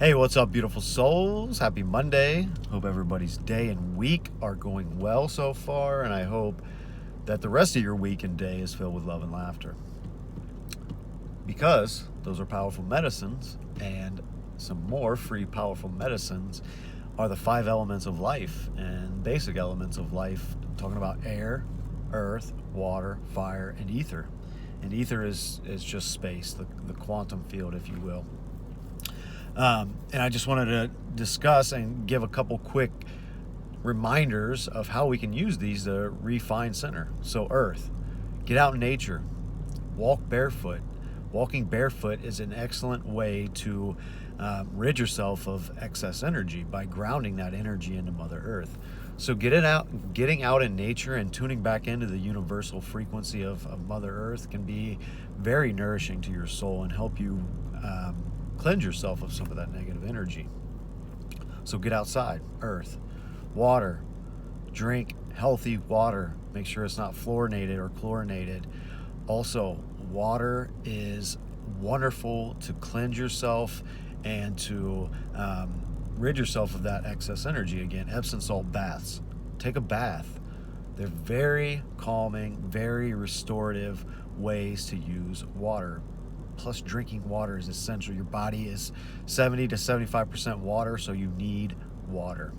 Hey, what's up, beautiful souls? Happy Monday. Hope everybody's day and week are going well so far, and I hope that the rest of your week and day is filled with love and laughter. Because those are powerful medicines, and some more free powerful medicines are the 5 elements of life and basic elements of life, talking about air, earth, water, fire, and ether. And ether is just space, the quantum field, if you will. And I just wanted to discuss and give a couple quick reminders of how we can use these to refine center. So earth, get out in nature, walk barefoot. Walking barefoot is an excellent way to rid yourself of excess energy by grounding that energy into Mother Earth. So getting out in nature and tuning back into the universal frequency of Mother Earth can be very nourishing to your soul and help you cleanse yourself of some of that negative energy. So get outside, earth, water, drink healthy water. Make sure it's not fluorinated or chlorinated. Also, water is wonderful to cleanse yourself and to rid yourself of that excess energy. Again, Epsom salt baths. Take a bath. They're very calming, very restorative ways to use water. Plus, drinking water is essential. Your body is 70 to 75% water, so you need water.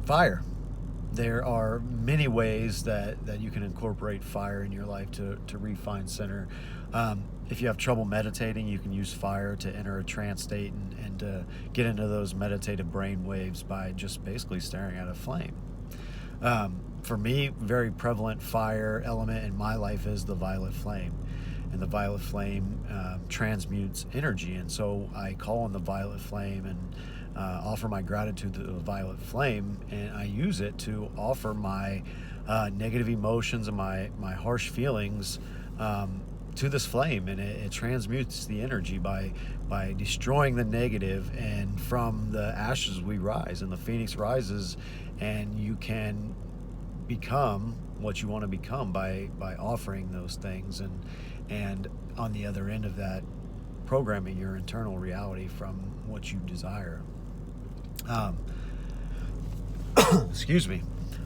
Fire. There are many ways that you can incorporate fire in your life to refine center. If you have trouble meditating, you can use fire to enter a trance state and to get into those meditative brain waves by just basically staring at a flame. For me, very prevalent fire element in my life is the violet flame. And the violet flame transmutes energy. And so I call on the violet flame and offer my gratitude to the violet flame. And I use it to offer my negative emotions and my harsh feelings to this flame. And it transmutes the energy by destroying the negative. And from the ashes we rise, and the phoenix rises, and you can become what you want to become by offering those things and on the other end of that, programming your internal reality from what you desire. Excuse me.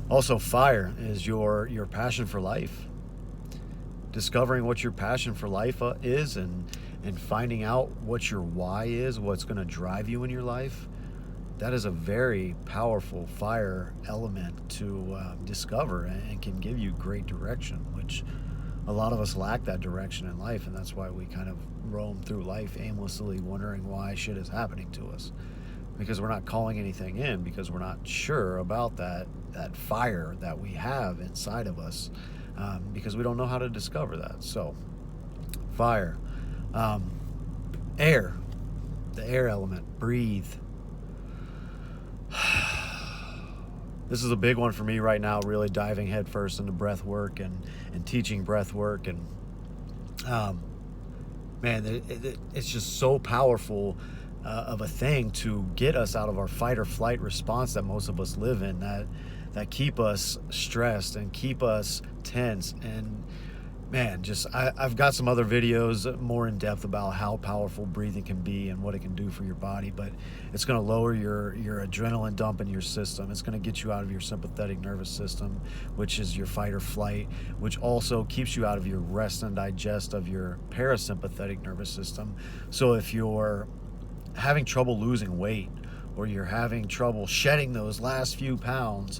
Also, fire is your passion for life. Discovering what your passion for life is and finding out what your why is, what's going to drive you in your life. That is a very powerful fire element to discover and can give you great direction, which a lot of us lack that direction in life, and that's why we kind of roam through life aimlessly wondering why shit is happening to us. Because we're not calling anything in, because we're not sure about that fire that we have inside of us, because we don't know how to discover that. So, fire. Air. The air element. Breathe. This is a big one for me right now, really diving headfirst into breath work and teaching breath work. And man, it's just so powerful of a thing to get us out of our fight or flight response that most of us live in, that keep us stressed and keep us tense. And man, I've got some other videos more in depth about how powerful breathing can be and what it can do for your body, but it's going to lower your adrenaline dump in your system. It's going to get you out of your sympathetic nervous system, which is your fight or flight, which also keeps you out of your rest and digest of your parasympathetic nervous system. So if you're having trouble losing weight, or you're having trouble shedding those last few pounds,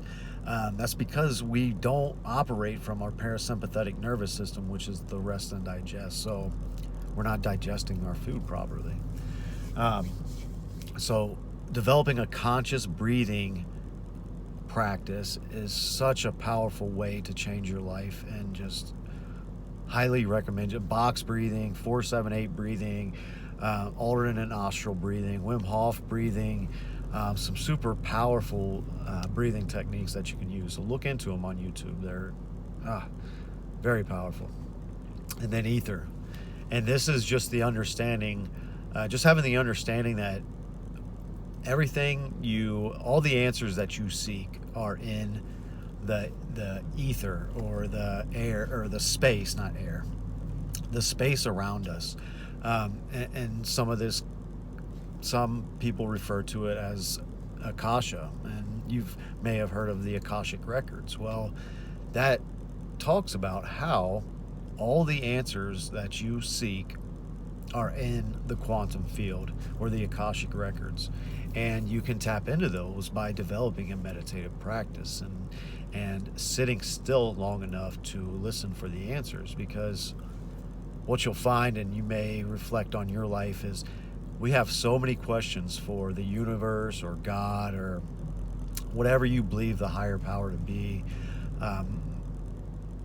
that's because we don't operate from our parasympathetic nervous system, which is the rest and digest. So we're not digesting our food properly. So developing a conscious breathing practice is such a powerful way to change your life, and just highly recommend it. Box breathing, 4-7-8 breathing, alternate nostril breathing, Wim Hof breathing, some super powerful breathing techniques that you can use. So look into them on YouTube. They're very powerful. And then ether. And this is just the understanding, just having the understanding that all the answers that you seek are in the ether, or the air, or the space, not air, the space around us. And some of this, some people refer to it as Akasha, and you may have heard of the Akashic records. Well, that talks about how all the answers that you seek are in the quantum field or the Akashic records, and you can tap into those by developing a meditative practice and sitting still long enough to listen for the answers. Because what you'll find, and you may reflect on your life, is we have so many questions for the universe or God or whatever you believe the higher power to be,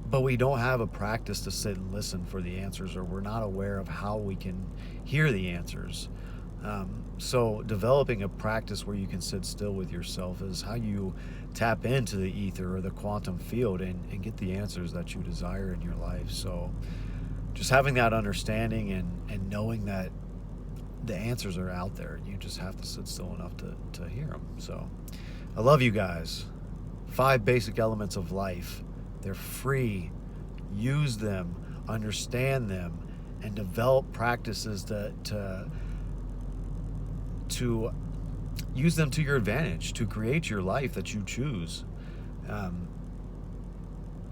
but we don't have a practice to sit and listen for the answers, or we're not aware of how we can hear the answers. So developing a practice where you can sit still with yourself is how you tap into the ether or the quantum field and get the answers that you desire in your life. So just having that understanding and knowing that the answers are out there, you just have to sit still enough to hear them. So I love you guys. 5 basic elements of life. They're free. Use them, understand them, and develop practices to use them to your advantage, to create your life that you choose.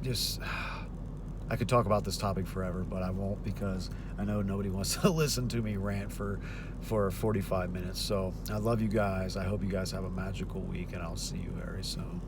Just I could talk about this topic forever, but I won't, because I know nobody wants to listen to me rant for 45 minutes. So I love you guys. I hope you guys have a magical week, and I'll see you very soon.